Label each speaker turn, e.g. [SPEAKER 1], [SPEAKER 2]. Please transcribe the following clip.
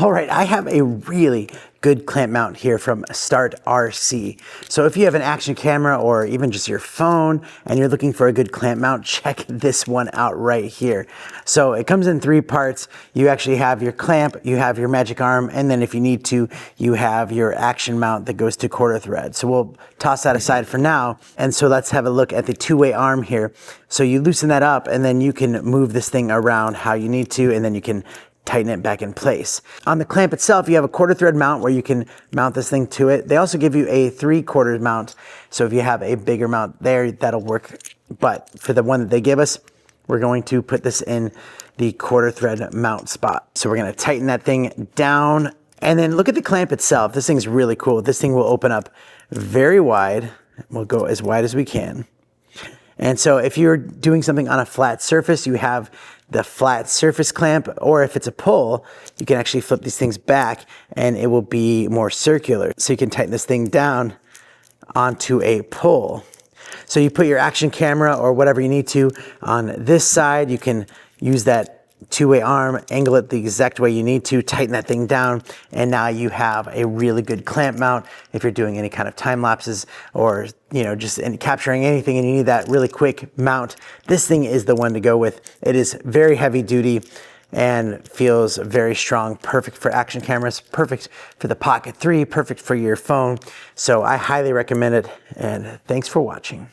[SPEAKER 1] All right, I have a really good clamp mount here from Start RC. So if you have an action camera or even just your phone and you're looking for a good clamp mount, check this one out right here. So it comes in 3 parts. You actually have your clamp, you have your magic arm, and then if you need to, you have your action mount that goes to quarter thread. So we'll toss that aside for now. And so let's have a look at the 2-way arm here. So you loosen that up and then you can move this thing around how you need to, and then you can tighten it back in place. On the clamp itself, you have a quarter thread mount where you can mount this thing to it. They also give you a 3/4 mount. So if you have a bigger mount there, that'll work. But for the one that they give us, we're going to put this in the quarter thread mount spot. So we're gonna tighten that thing down. And then look at the clamp itself. This thing's really cool. This thing will open up very wide. We'll go as wide as we can. And so if you're doing something on a flat surface, you have the flat surface clamp, or if it's a pull, you can actually flip these things back and it will be more circular. So you can tighten this thing down onto a pull. So you put your action camera or whatever you need to on this side. You can use that 2-way arm, angle it the exact way you need to, tighten that thing down, and now you have a really good clamp mount if you're doing any kind of time lapses or just capturing anything and you need that really quick mount. This thing is the one to go with. It is very heavy duty and feels very strong, perfect for action cameras, perfect for the Pocket 3, perfect for your phone. So I highly recommend it, and thanks for watching.